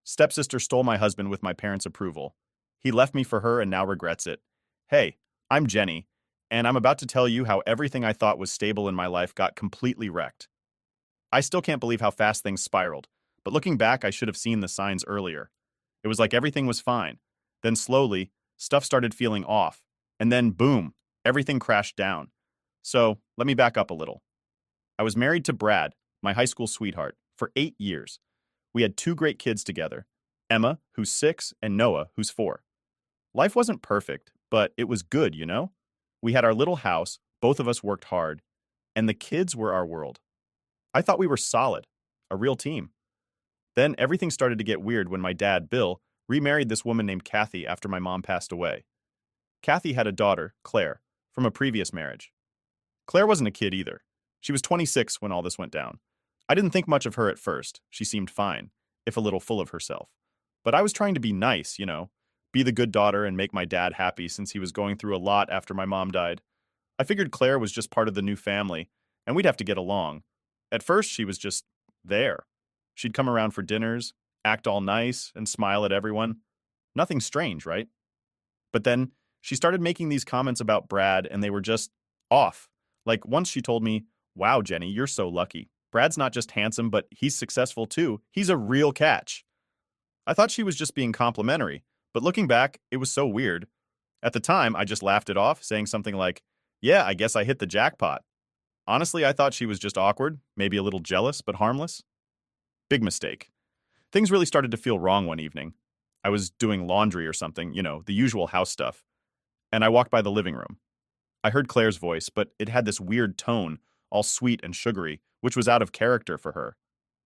Stepsister stole my husband with my parents' approval. He left me for her and now regrets it. Hey, I'm Jenny, and I'm about to tell you how everything I thought was stable in my life got completely wrecked. I still can't believe how fast things spiraled, but looking back, I should have seen the signs earlier. It was like everything was fine. Then slowly, stuff started feeling off, and then boom, everything crashed down. So, let me back up a little. I was married to Brad, my high school sweetheart, for 8 years. We had two great kids together, Emma, who's 6, and Noah, who's 4. Life wasn't perfect, but it was good, you know? We had our little house, both of us worked hard, and the kids were our world. I thought we were solid, a real team. Then everything started to get weird when my dad, Bill, remarried this woman named Kathy after my mom passed away. Kathy had a daughter, Claire, from a previous marriage. Claire wasn't a kid either. She was 26 when all this went down. I didn't think much of her at first. She seemed fine, if a little full of herself. But I was trying to be nice, be the good daughter and make my dad happy since he was going through a lot after my mom died. I figured Claire was just part of the new family, and we'd have to get along. At first, she was just there. She'd come around for dinners, act all nice, and smile at everyone. Nothing strange, right? But then she started making these comments about Brad, and they were just off. Like once she told me, "Wow, Jenny, you're so lucky. Brad's not just handsome, but he's successful too. He's a real catch." I thought she was just being complimentary, but looking back, it was so weird. At the time, I just laughed it off, saying something like, "Yeah, I guess I hit the jackpot." Honestly, I thought she was just awkward, maybe a little jealous, but harmless. Big mistake. Things really started to feel wrong one evening. I was doing laundry or something, the usual house stuff, and I walked by the living room. I heard Claire's voice, but it had this weird tone, all sweet and sugary, which was out of character for her.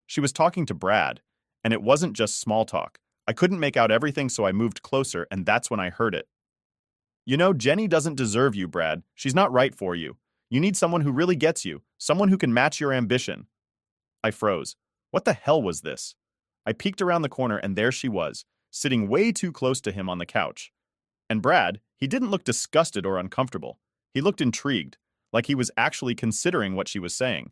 She was talking to Brad, and it wasn't just small talk. I couldn't make out everything, so I moved closer, and that's when I heard it. Jenny doesn't deserve you, Brad. She's not right for you. You need someone who really gets you, someone who can match your ambition. I froze. What the hell was this? I peeked around the corner, and there she was, sitting way too close to him on the couch. And Brad, he didn't look disgusted or uncomfortable. He looked intrigued, like he was actually considering what she was saying.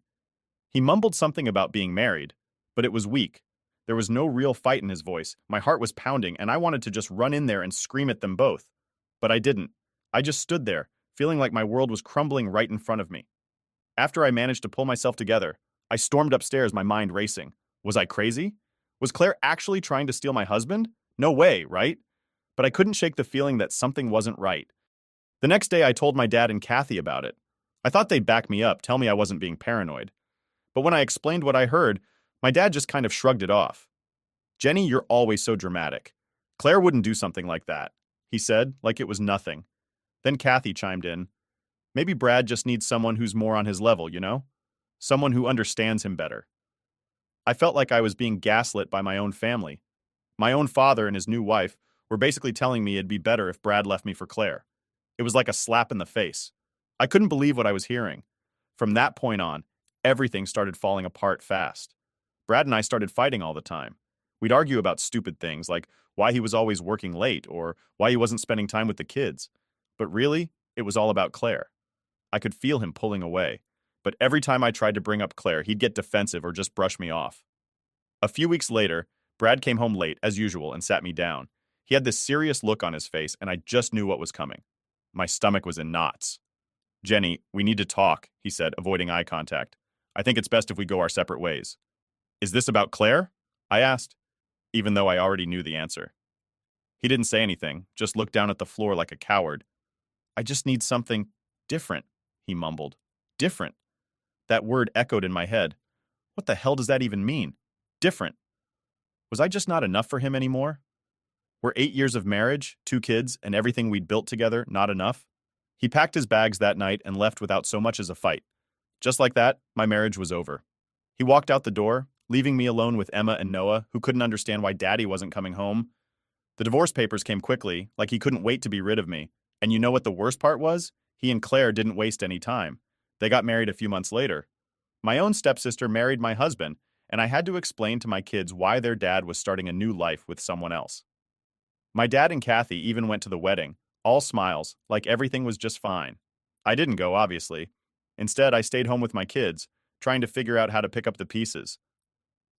He mumbled something about being married, but it was weak. There was no real fight in his voice. My heart was pounding, and I wanted to just run in there and scream at them both. But I didn't. I just stood there, feeling like my world was crumbling right in front of me. After I managed to pull myself together, I stormed upstairs, my mind racing. Was I crazy? Was Claire actually trying to steal my husband? No way, right? But I couldn't shake the feeling that something wasn't right. The next day, I told my dad and Kathy about it. I thought they'd back me up, tell me I wasn't being paranoid. But when I explained what I heard, my dad just kind of shrugged it off. "Jenny, you're always so dramatic. Claire wouldn't do something like that," he said, like it was nothing. Then Kathy chimed in. "Maybe Brad just needs someone who's more on his level, Someone who understands him better." I felt like I was being gaslit by my own family. My own father and his new wife were basically telling me it'd be better if Brad left me for Claire. It was like a slap in the face. I couldn't believe what I was hearing. From that point on, everything started falling apart fast. Brad and I started fighting all the time. We'd argue about stupid things like why he was always working late or why he wasn't spending time with the kids. But really, it was all about Claire. I could feel him pulling away. But every time I tried to bring up Claire, he'd get defensive or just brush me off. A few weeks later, Brad came home late, as usual, and sat me down. He had this serious look on his face, and I just knew what was coming. My stomach was in knots. "Jenny, we need to talk," he said, avoiding eye contact. "I think it's best if we go our separate ways." "Is this about Claire?" I asked, even though I already knew the answer. He didn't say anything, just looked down at the floor like a coward. "I just need something different," he mumbled. Different. That word echoed in my head. What the hell does that even mean? Different. Was I just not enough for him anymore? Were 8 years of marriage, 2 kids, and everything we'd built together not enough? He packed his bags that night and left without so much as a fight. Just like that, my marriage was over. He walked out the door, leaving me alone with Emma and Noah, who couldn't understand why Daddy wasn't coming home. The divorce papers came quickly, like he couldn't wait to be rid of me. And you know what the worst part was? He and Claire didn't waste any time. They got married a few months later. My own stepsister married my husband, and I had to explain to my kids why their dad was starting a new life with someone else. My dad and Kathy even went to the wedding, all smiles, like everything was just fine. I didn't go, obviously. Instead, I stayed home with my kids, trying to figure out how to pick up the pieces.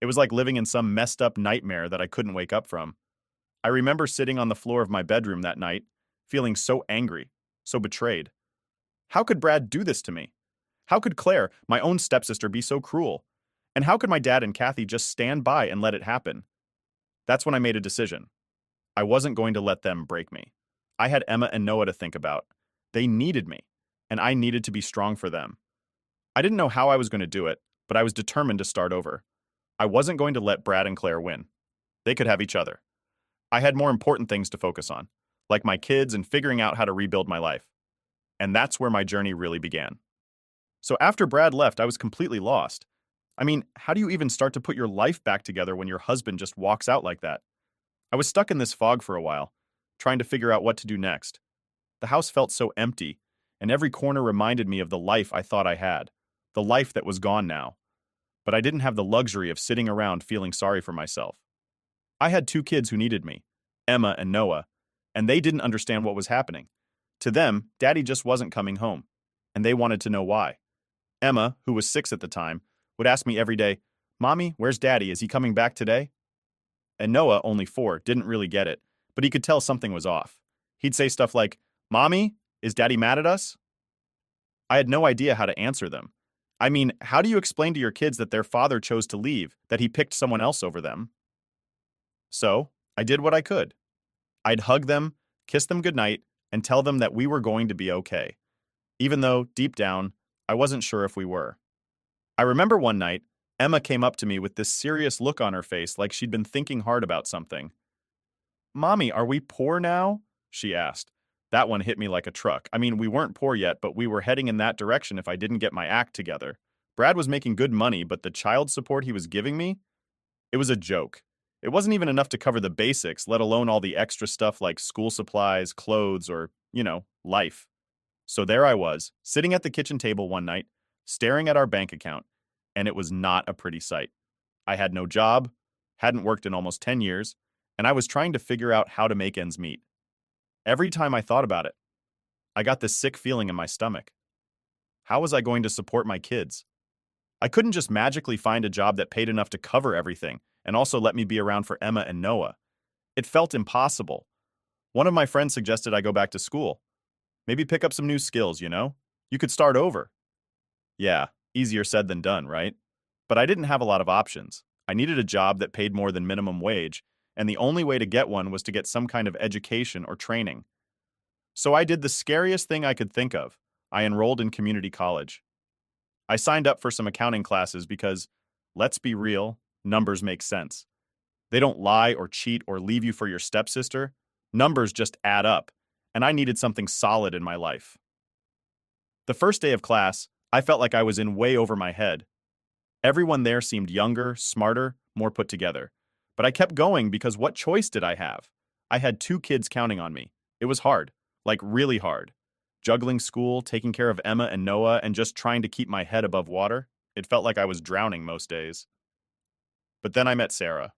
It was like living in some messed up nightmare that I couldn't wake up from. I remember sitting on the floor of my bedroom that night, feeling so angry, so betrayed. How could Brad do this to me? How could Claire, my own stepsister, be so cruel? And how could my dad and Kathy just stand by and let it happen? That's when I made a decision. I wasn't going to let them break me. I had Emma and Noah to think about. They needed me, and I needed to be strong for them. I didn't know how I was going to do it, but I was determined to start over. I wasn't going to let Brad and Claire win. They could have each other. I had more important things to focus on, like my kids and figuring out how to rebuild my life. And that's where my journey really began. So after Brad left, I was completely lost. I mean, how do you even start to put your life back together when your husband just walks out like that? I was stuck in this fog for a while, trying to figure out what to do next. The house felt so empty, and every corner reminded me of the life I thought I had, the life that was gone now. But I didn't have the luxury of sitting around feeling sorry for myself. I had two kids who needed me, Emma and Noah, and they didn't understand what was happening. To them, Daddy just wasn't coming home, and they wanted to know why. Emma, who was 6 at the time, would ask me every day, "Mommy, where's Daddy? Is he coming back today?" And Noah, only 4, didn't really get it, but he could tell something was off. He'd say stuff like, "Mommy, is Daddy mad at us?" I had no idea how to answer them. I mean, how do you explain to your kids that their father chose to leave, that he picked someone else over them? So, I did what I could. I'd hug them, kiss them goodnight, and tell them that we were going to be okay, even though, deep down, I wasn't sure if we were. I remember one night, Emma came up to me with this serious look on her face like she'd been thinking hard about something. "Mommy, are we poor now?" she asked. That one hit me like a truck. I mean, we weren't poor yet, but we were heading in that direction if I didn't get my act together. Brad was making good money, but the child support he was giving me? It was a joke. It wasn't even enough to cover the basics, let alone all the extra stuff like school supplies, clothes, or, life. So there I was, sitting at the kitchen table one night, staring at our bank account, and it was not a pretty sight. I had no job, hadn't worked in almost 10 years, and I was trying to figure out how to make ends meet. Every time I thought about it, I got this sick feeling in my stomach. How was I going to support my kids? I couldn't just magically find a job that paid enough to cover everything and also let me be around for Emma and Noah. It felt impossible. One of my friends suggested I go back to school. Maybe pick up some new skills, you know? You could start over. Yeah, easier said than done, right? But I didn't have a lot of options. I needed a job that paid more than minimum wage, and the only way to get one was to get some kind of education or training. So I did the scariest thing I could think of. I enrolled in community college. I signed up for some accounting classes because, let's be real, numbers make sense. They don't lie or cheat or leave you for your stepsister. Numbers just add up, and I needed something solid in my life. The first day of class, I felt like I was in way over my head. Everyone there seemed younger, smarter, more put together. But I kept going because what choice did I have? I had 2 kids counting on me. It was hard, like really hard. Juggling school, taking care of Emma and Noah, and just trying to keep my head above water. It felt like I was drowning most days. But then I met Sarah.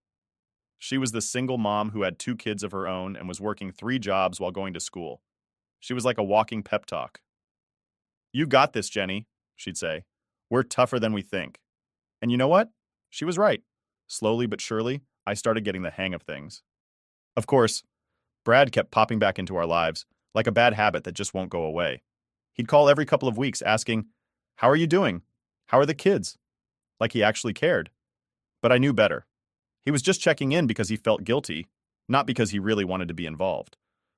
She was the single mom who had 2 kids of her own and was working 3 jobs while going to school. She was like a walking pep talk. "You got this, Jenny," she'd say. "We're tougher than we think." And you know what? She was right. Slowly but surely, I started getting the hang of things. Of course, Brad kept popping back into our lives, like a bad habit that just won't go away. He'd call every couple of weeks asking, "How are you doing? How are the kids?" Like he actually cared. But I knew better. He was just checking in because he felt guilty, not because he really wanted to be involved.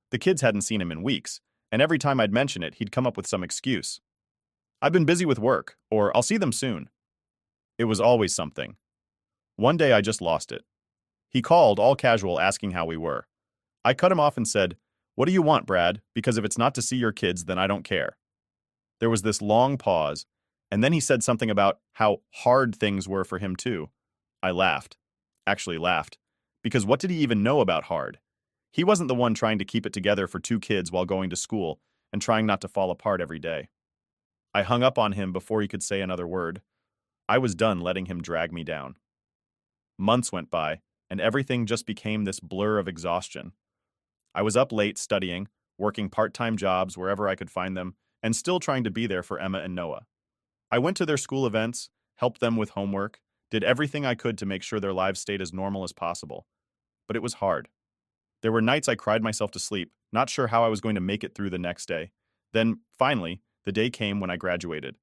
The kids hadn't seen him in weeks, and every time I'd mention it, he'd come up with some excuse. "I've been busy with work," or "I'll see them soon." It was always something. One day I just lost it. He called, all casual, asking how we were. I cut him off and said, "What do you want, Brad? Because if it's not to see your kids, then I don't care." There was this long pause, and then he said something about how hard things were for him too. I laughed. Actually laughed. Because what did he even know about hard? He wasn't the one trying to keep it together for 2 kids while going to school and trying not to fall apart every day. I hung up on him before he could say another word. I was done letting him drag me down. Months went by, and everything just became this blur of exhaustion. I was up late studying, working part-time jobs wherever I could find them, and still trying to be there for Emma and Noah. I went to their school events, helped them with homework, did everything I could to make sure their lives stayed as normal as possible. But it was hard. There were nights I cried myself to sleep, not sure how I was going to make it through the next day. Then, finally, the day came when I graduated.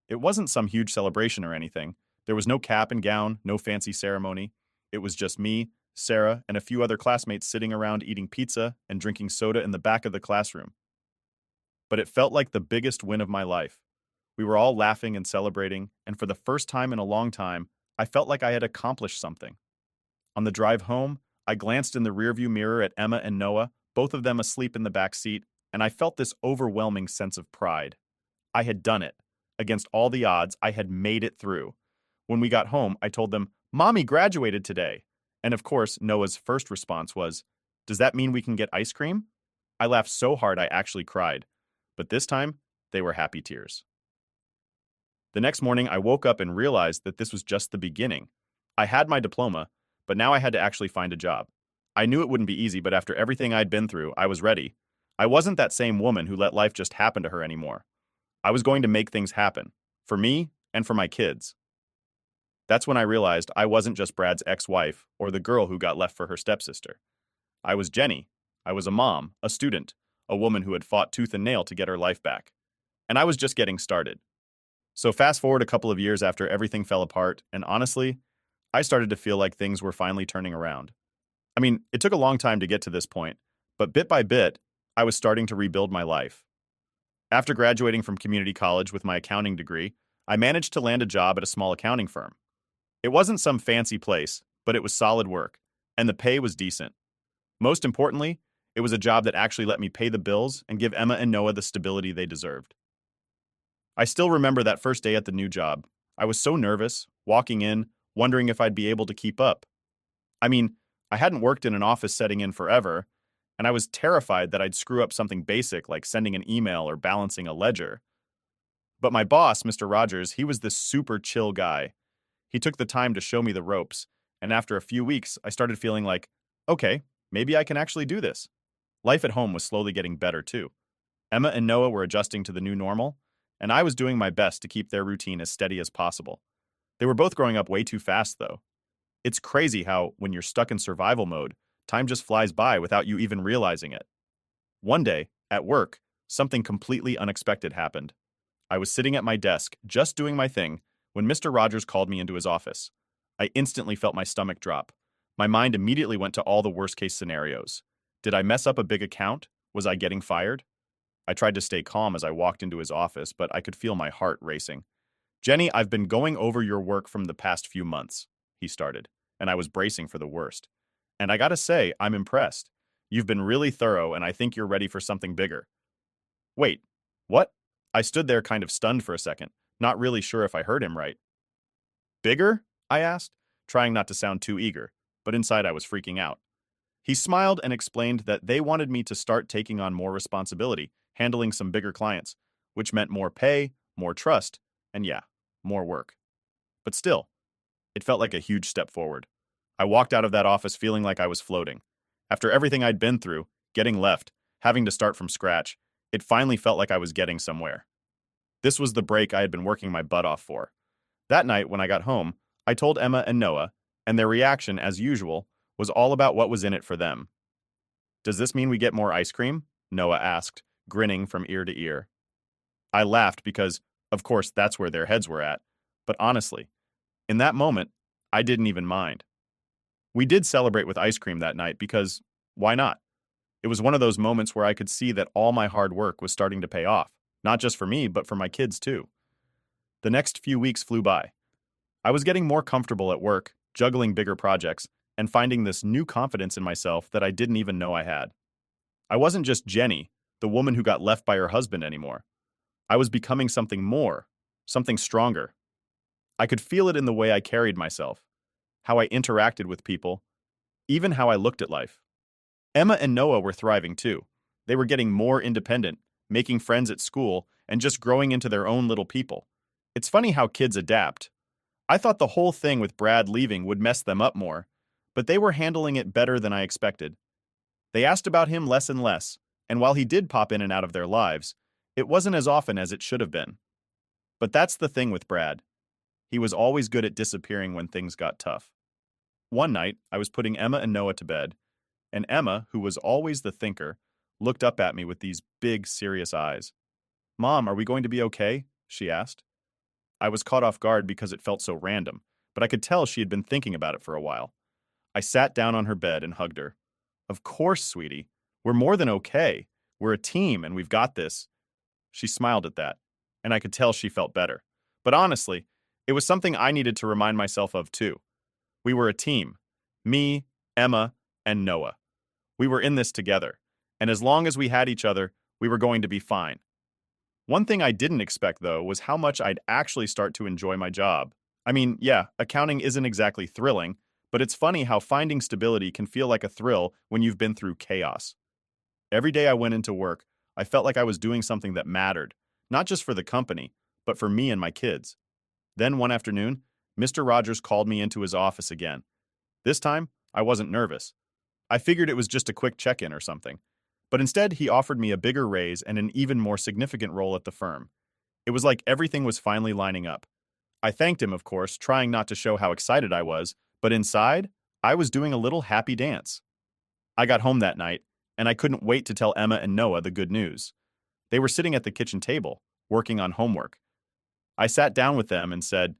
It wasn't some huge celebration or anything. There was no cap and gown, no fancy ceremony. It was just me, Sarah, and a few other classmates sitting around eating pizza and drinking soda in the back of the classroom. But it felt like the biggest win of my life. We were all laughing and celebrating, and for the first time in a long time, I felt like I had accomplished something. On the drive home, I glanced in the rearview mirror at Emma and Noah, both of them asleep in the back seat, and I felt this overwhelming sense of pride. I had done it. Against all the odds, I had made it through. When we got home, I told them, "Mommy graduated today." And of course, Noah's first response was, "Does that mean we can get ice cream?" I laughed so hard I actually cried. But this time, they were happy tears. The next morning, I woke up and realized that this was just the beginning. I had my diploma, but now I had to actually find a job. I knew it wouldn't be easy, but after everything I'd been through, I was ready. I wasn't that same woman who let life just happen to her anymore. I was going to make things happen, for me and for my kids. That's when I realized I wasn't just Brad's ex-wife or the girl who got left for her stepsister. I was Jenny. I was a mom, a student, a woman who had fought tooth and nail to get her life back. And I was just getting started. So fast forward a couple of years after everything fell apart, and honestly, I started to feel like things were finally turning around. I mean, it took a long time to get to this point, but bit by bit, I was starting to rebuild my life. After graduating from community college with my accounting degree, I managed to land a job at a small accounting firm. It wasn't some fancy place, but it was solid work, and the pay was decent. Most importantly, it was a job that actually let me pay the bills and give Emma and Noah the stability they deserved. I still remember that first day at the new job. I was so nervous, walking in, wondering if I'd be able to keep up. I mean, I hadn't worked in an office setting in forever, and I was terrified that I'd screw up something basic like sending an email or balancing a ledger. But my boss, Mr. Rogers, he was this super chill guy. He took the time to show me the ropes, and after a few weeks, I started feeling like, okay, maybe I can actually do this. Life at home was slowly getting better too. Emma and Noah were adjusting to the new normal, and I was doing my best to keep their routine as steady as possible. They were both growing up way too fast, though. It's crazy how, when you're stuck in survival mode, time just flies by without you even realizing it. One day, at work, something completely unexpected happened. I was sitting at my desk, just doing my thing, when Mr. Rogers called me into his office. I instantly felt my stomach drop. My mind immediately went to all the worst-case scenarios. Did I mess up a big account? Was I getting fired? I tried to stay calm as I walked into his office, but I could feel my heart racing. "Jenny, I've been going over your work from the past few months," he started, and I was bracing for the worst. "And I gotta say, I'm impressed. You've been really thorough, and I think you're ready for something bigger." Wait, what? I stood there kind of stunned for a second, not really sure if I heard him right. "Bigger?" I asked, trying not to sound too eager, but inside I was freaking out. He smiled and explained that they wanted me to start taking on more responsibility, handling some bigger clients, which meant more pay, more trust, and yeah, more work. But still, it felt like a huge step forward. I walked out of that office feeling like I was floating. After everything I'd been through, getting left, having to start from scratch, it finally felt like I was getting somewhere. This was the break I had been working my butt off for. That night, when I got home, I told Emma and Noah, and their reaction, as usual, was all about what was in it for them. "Does this mean we get more ice cream?" Noah asked, grinning from ear to ear. I laughed because, of course, that's where their heads were at. But honestly, in that moment, I didn't even mind. We did celebrate with ice cream that night because, why not? It was one of those moments where I could see that all my hard work was starting to pay off, not just for me, but for my kids too. The next few weeks flew by. I was getting more comfortable at work, juggling bigger projects, and finding this new confidence in myself that I didn't even know I had. I wasn't just Jenny, the woman who got left by her husband anymore. I was becoming something more, something stronger. I could feel it in the way I carried myself, how I interacted with people, even how I looked at life. Emma and Noah were thriving too. They were getting more independent, making friends at school, and just growing into their own little people. It's funny how kids adapt. I thought the whole thing with Brad leaving would mess them up more, but they were handling it better than I expected. They asked about him less and less, and while he did pop in and out of their lives, it wasn't as often as it should have been. But that's the thing with Brad. He was always good at disappearing when things got tough. One night, I was putting Emma and Noah to bed, and Emma, who was always the thinker, looked up at me with these big, serious eyes. "Mom, are we going to be okay?" she asked. I was caught off guard because it felt so random, but I could tell she had been thinking about it for a while. I sat down on her bed and hugged her. "Of course, sweetie. We're more than okay. We're a team and we've got this." She smiled at that, and I could tell she felt better. But honestly, it was something I needed to remind myself of too. We were a team. Me, Emma, and Noah. We were in this together, and as long as we had each other, we were going to be fine. One thing I didn't expect, though, was how much I'd actually start to enjoy my job. I mean, yeah, accounting isn't exactly thrilling, but it's funny how finding stability can feel like a thrill when you've been through chaos. Every day I went into work, I felt like I was doing something that mattered, not just for the company, but for me and my kids. Then one afternoon, Mr. Rogers called me into his office again. This time, I wasn't nervous. I figured it was just a quick check-in or something. But instead, he offered me a bigger raise and an even more significant role at the firm. It was like everything was finally lining up. I thanked him, of course, trying not to show how excited I was, but inside, I was doing a little happy dance. I got home that night, and I couldn't wait to tell Emma and Noah the good news. They were sitting at the kitchen table, working on homework. I sat down with them and said,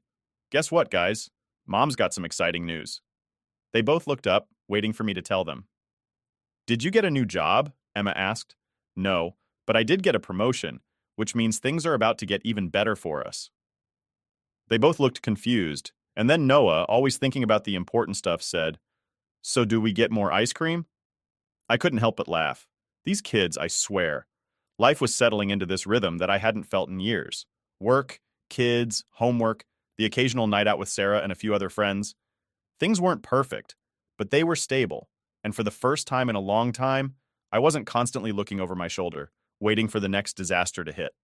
"Guess what, guys? Mom's got some exciting news." They both looked up, waiting for me to tell them. "Did you get a new job?" Emma asked. "No, but I did get a promotion, which means things are about to get even better for us." They both looked confused, and then Noah, always thinking about the important stuff, said, "So do we get more ice cream?" I couldn't help but laugh. These kids, I swear. Life was settling into this rhythm that I hadn't felt in years. Work, kids, homework, the occasional night out with Sarah and a few other friends. Things weren't perfect, but they were stable, and for the first time in a long time, I wasn't constantly looking over my shoulder, waiting for the next disaster to hit.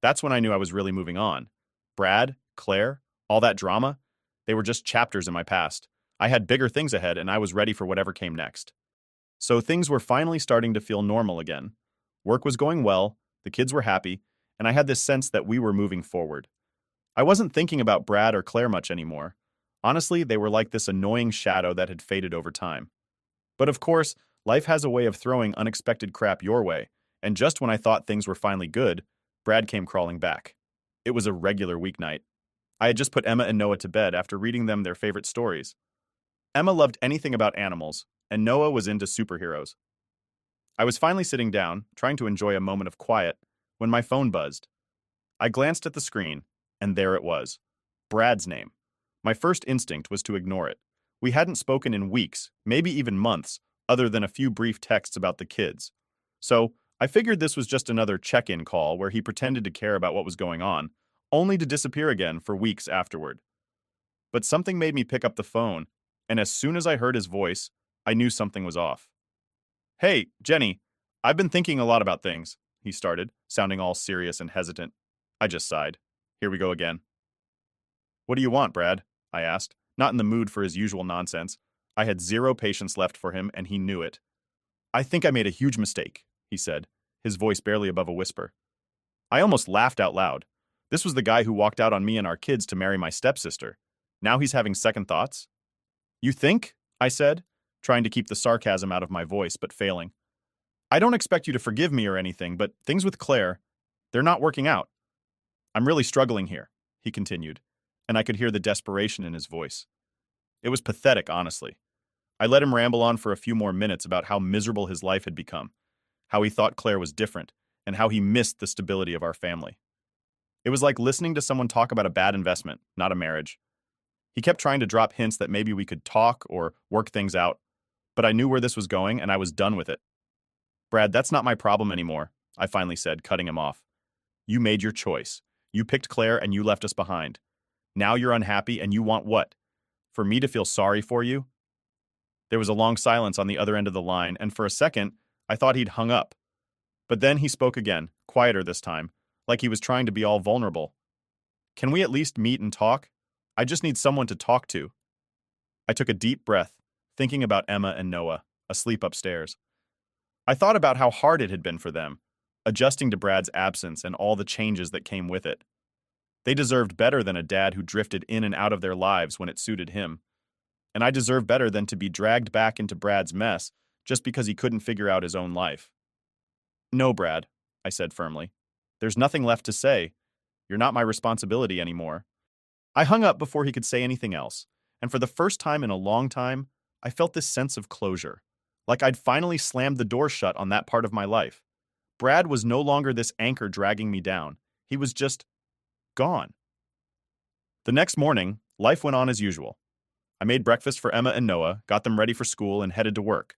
That's when I knew I was really moving on. Brad, Claire, all that drama, they were just chapters in my past. I had bigger things ahead, and I was ready for whatever came next. So things were finally starting to feel normal again. Work was going well, the kids were happy, and I had this sense that we were moving forward. I wasn't thinking about Brad or Claire much anymore. Honestly, they were like this annoying shadow that had faded over time. But of course, life has a way of throwing unexpected crap your way, and just when I thought things were finally good, Brad came crawling back. It was a regular weeknight. I had just put Emma and Noah to bed after reading them their favorite stories. Emma loved anything about animals, and Noah was into superheroes. I was finally sitting down, trying to enjoy a moment of quiet, when my phone buzzed. I glanced at the screen, and there it was. Brad's name. My first instinct was to ignore it. We hadn't spoken in weeks, maybe even months, other than a few brief texts about the kids. So, I figured this was just another check-in call where he pretended to care about what was going on, only to disappear again for weeks afterward. But something made me pick up the phone, and as soon as I heard his voice, I knew something was off. "Hey, Jenny, I've been thinking a lot about things," he started, sounding all serious and hesitant. I just sighed. Here we go again. "What do you want, Brad?" I asked, not in the mood for his usual nonsense. I had zero patience left for him, and he knew it. "I think I made a huge mistake," he said, his voice barely above a whisper. I almost laughed out loud. This was the guy who walked out on me and our kids to marry my stepsister. Now he's having second thoughts? "You think?" I said, trying to keep the sarcasm out of my voice, but failing. "I don't expect you to forgive me or anything, but things with Claire, they're not working out. I'm really struggling here," he continued, and I could hear the desperation in his voice. It was pathetic, honestly. I let him ramble on for a few more minutes about how miserable his life had become, how he thought Claire was different, and how he missed the stability of our family. It was like listening to someone talk about a bad investment, not a marriage. He kept trying to drop hints that maybe we could talk or work things out, but I knew where this was going and I was done with it. "Brad, that's not my problem anymore," I finally said, cutting him off. "You made your choice. You picked Claire and you left us behind. Now you're unhappy and you want what? For me to feel sorry for you?" There was a long silence on the other end of the line, and for a second, I thought he'd hung up. But then he spoke again, quieter this time, like he was trying to be all vulnerable. "Can we at least meet and talk? I just need someone to talk to." I took a deep breath, thinking about Emma and Noah, asleep upstairs. I thought about how hard it had been for them, adjusting to Brad's absence and all the changes that came with it. They deserved better than a dad who drifted in and out of their lives when it suited him. And I deserve better than to be dragged back into Brad's mess just because he couldn't figure out his own life. No, Brad, I said firmly. There's nothing left to say. You're not my responsibility anymore. I hung up before he could say anything else, and for the first time in a long time, I felt this sense of closure, like I'd finally slammed the door shut on that part of my life. Brad was no longer this anchor dragging me down. He was just gone. The next morning, life went on as usual. I made breakfast for Emma and Noah, got them ready for school, and headed to work.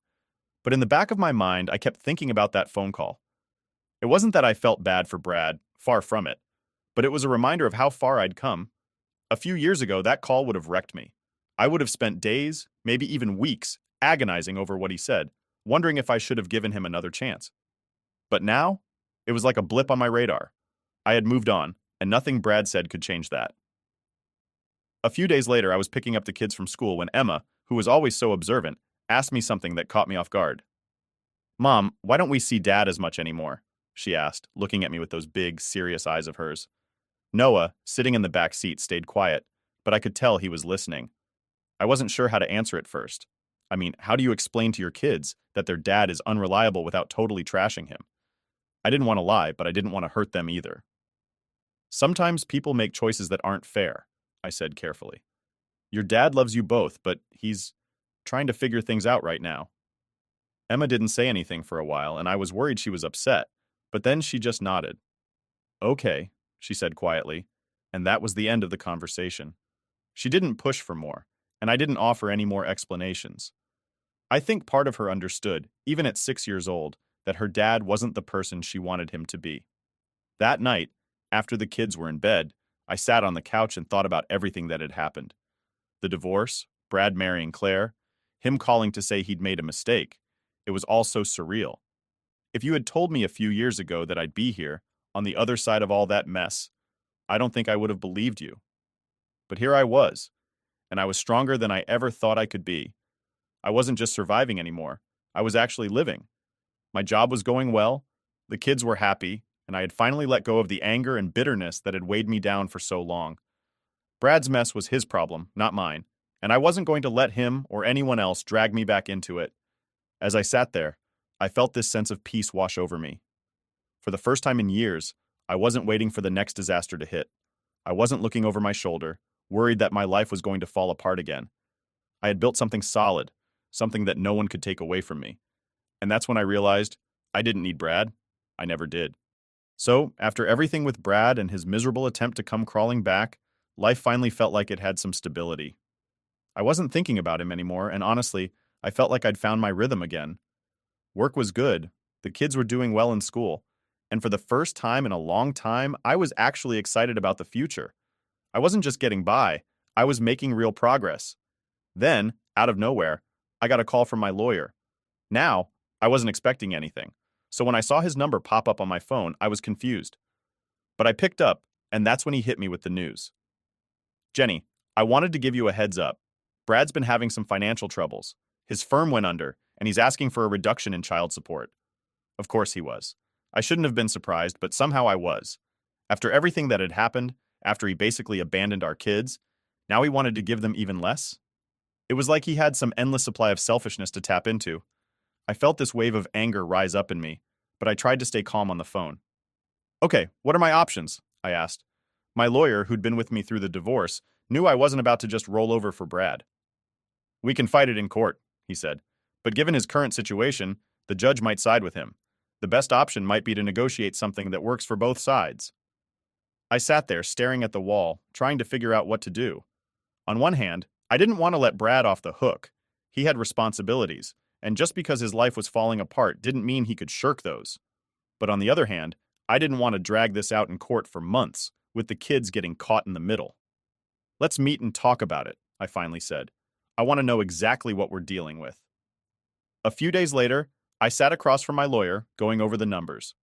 But in the back of my mind, I kept thinking about that phone call. It wasn't that I felt bad for Brad, far from it, but it was a reminder of how far I'd come. A few years ago, that call would have wrecked me. I would have spent days, maybe even weeks, agonizing over what he said, wondering if I should have given him another chance. But now, it was like a blip on my radar. I had moved on, and nothing Brad said could change that. A few days later, I was picking up the kids from school when Emma, who was always so observant, asked me something that caught me off guard. "Mom, why don't we see Dad as much anymore?" she asked, looking at me with those big, serious eyes of hers. Noah, sitting in the back seat, stayed quiet, but I could tell he was listening. I wasn't sure how to answer it first. I mean, how do you explain to your kids that their dad is unreliable without totally trashing him? I didn't want to lie, but I didn't want to hurt them either. "Sometimes people make choices that aren't fair," I said carefully. "Your dad loves you both, but he's trying to figure things out right now." Emma didn't say anything for a while, and I was worried she was upset, but then she just nodded. "Okay," she said quietly, and that was the end of the conversation. She didn't push for more, and I didn't offer any more explanations. I think part of her understood, even at 6 years old, that her dad wasn't the person she wanted him to be. That night, after the kids were in bed, I sat on the couch and thought about everything that had happened. The divorce, Brad marrying Claire, him calling to say he'd made a mistake. It was all so surreal. If you had told me a few years ago that I'd be here, on the other side of all that mess, I don't think I would have believed you. But here I was, and I was stronger than I ever thought I could be. I wasn't just surviving anymore. I was actually living. My job was going well, the kids were happy, and I had finally let go of the anger and bitterness that had weighed me down for so long. Brad's mess was his problem, not mine, and I wasn't going to let him or anyone else drag me back into it. As I sat there, I felt this sense of peace wash over me. For the first time in years, I wasn't waiting for the next disaster to hit. I wasn't looking over my shoulder, worried that my life was going to fall apart again. I had built something solid, something that no one could take away from me. And that's when I realized I didn't need Brad. I never did. So, after everything with Brad and his miserable attempt to come crawling back, life finally felt like it had some stability. I wasn't thinking about him anymore, and honestly, I felt like I'd found my rhythm again. Work was good, the kids were doing well in school, and for the first time in a long time, I was actually excited about the future. I wasn't just getting by, I was making real progress. Then, out of nowhere, I got a call from my lawyer. Now, I wasn't expecting anything, so when I saw his number pop up on my phone, I was confused. But I picked up, and that's when he hit me with the news. "Jenny, I wanted to give you a heads up. Brad's been having some financial troubles. His firm went under, and he's asking for a reduction in child support." Of course he was. I shouldn't have been surprised, but somehow I was. After everything that had happened, after he basically abandoned our kids, now he wanted to give them even less? It was like he had some endless supply of selfishness to tap into. I felt this wave of anger rise up in me, but I tried to stay calm on the phone. "Okay, what are my options?" I asked. My lawyer, who'd been with me through the divorce, knew I wasn't about to just roll over for Brad. "We can fight it in court," he said. "But given his current situation, the judge might side with him. The best option might be to negotiate something that works for both sides." I sat there staring at the wall, trying to figure out what to do. On one hand, I didn't want to let Brad off the hook. He had responsibilities, and just because his life was falling apart didn't mean he could shirk those. But on the other hand, I didn't want to drag this out in court for months, with the kids getting caught in the middle. "Let's meet and talk about it," I finally said. "I want to know exactly what we're dealing with." A few days later, I sat across from my lawyer, going over the numbers.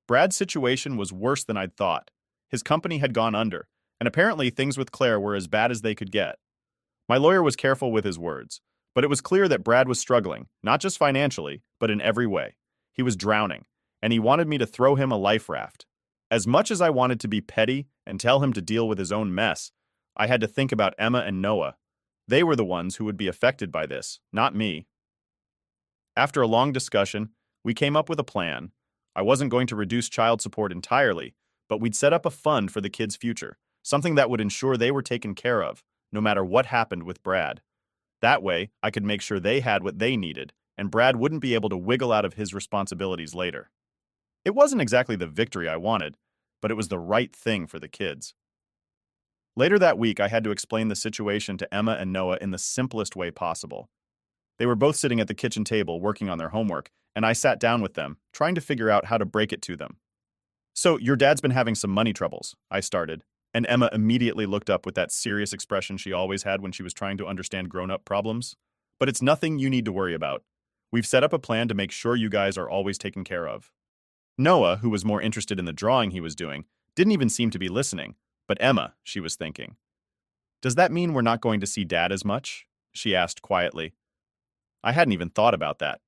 Brad's situation was worse than I'd thought. His company had gone under, and apparently things with Claire were as bad as they could get. My lawyer was careful with his words, but it was clear that Brad was struggling, not just financially, but in every way. He was drowning, and he wanted me to throw him a life raft. As much as I wanted to be petty and tell him to deal with his own mess, I had to think about Emma and Noah. They were the ones who would be affected by this, not me. After a long discussion, we came up with a plan. I wasn't going to reduce child support entirely, but we'd set up a fund for the kids' future, something that would ensure they were taken care of, no matter what happened with Brad. That way, I could make sure they had what they needed, and Brad wouldn't be able to wiggle out of his responsibilities later. It wasn't exactly the victory I wanted, but it was the right thing for the kids. Later that week, I had to explain the situation to Emma and Noah in the simplest way possible. They were both sitting at the kitchen table working on their homework, and I sat down with them, trying to figure out how to break it to them. So, your dad's been having some money troubles, I started, and Emma immediately looked up with that serious expression she always had when she was trying to understand grown-up problems. But it's nothing you need to worry about. We've set up a plan to make sure you guys are always taken care of. Noah, who was more interested in the drawing he was doing, didn't even seem to be listening. But Emma, she was thinking. Does that mean we're not going to see Dad as much? She asked quietly. I hadn't even thought about that.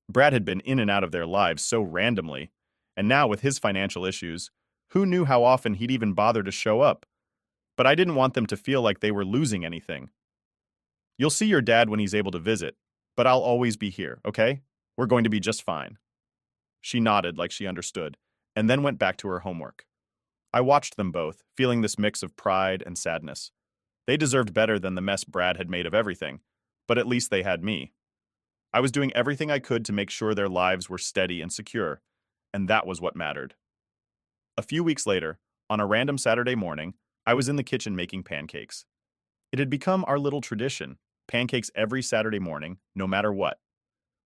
Brad had been in and out of their lives so randomly, and now with his financial issues, who knew how often he'd even bother to show up? But I didn't want them to feel like they were losing anything. You'll see your dad when he's able to visit, but I'll always be here, okay? We're going to be just fine. She nodded like she understood, and then went back to her homework. I watched them both, feeling this mix of pride and sadness. They deserved better than the mess Brad had made of everything, but at least they had me. I was doing everything I could to make sure their lives were steady and secure, and that was what mattered. A few weeks later, on a random Saturday morning, I was in the kitchen making pancakes. It had become our little tradition, pancakes every Saturday morning, no matter what.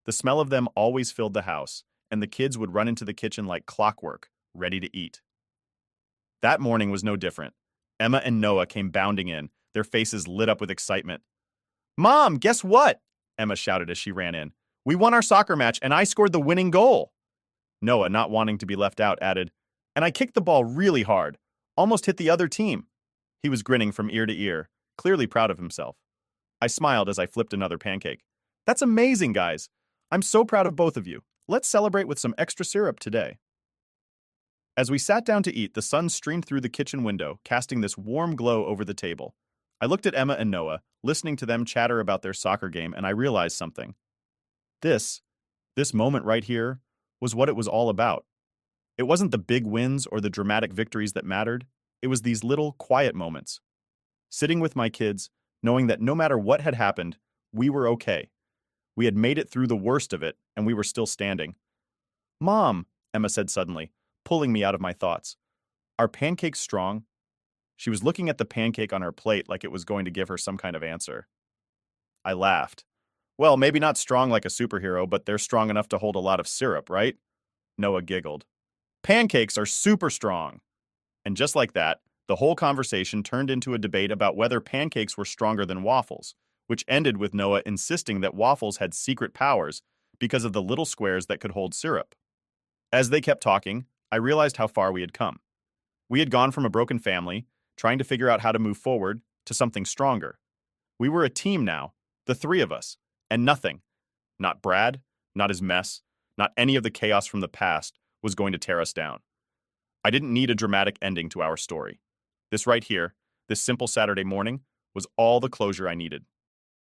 The smell of them always filled the house, and the kids would run into the kitchen like clockwork, ready to eat. That morning was no different. Emma and Noah came bounding in, their faces lit up with excitement. "Mom, guess what?" Emma shouted as she ran in. "We won our soccer match, and I scored the winning goal." Noah, not wanting to be left out, added, "And I kicked the ball really hard, almost hit the other team." He was grinning from ear to ear, clearly proud of himself. I smiled as I flipped another pancake. "That's amazing, guys. I'm so proud of both of you. Let's celebrate with some extra syrup today." As we sat down to eat, the sun streamed through the kitchen window, casting this warm glow over the table. I looked at Emma and Noah, listening to them chatter about their soccer game, and I realized something. This moment right here, was what it was all about. It wasn't the big wins or the dramatic victories that mattered. It was these little, quiet moments. Sitting with my kids, knowing that no matter what had happened, we were okay. We had made it through the worst of it, and we were still standing. "Mom," Emma said suddenly, pulling me out of my thoughts. "Are pancakes strong?" She was looking at the pancake on her plate like it was going to give her some kind of answer. I laughed. "Well, maybe not strong like a superhero, but they're strong enough to hold a lot of syrup, right?" Noah giggled. "Pancakes are super strong." And just like that, the whole conversation turned into a debate about whether pancakes were stronger than waffles, which ended with Noah insisting that waffles had secret powers because of the little squares that could hold syrup. As they kept talking, I realized how far we had come. We had gone from a broken family, trying to figure out how to move forward, to something stronger. We were a team now, the three of us, and nothing, not Brad, not his mess, not any of the chaos from the past, was going to tear us down. I didn't need a dramatic ending to our story. This right here, this simple Saturday morning, was all the closure I needed.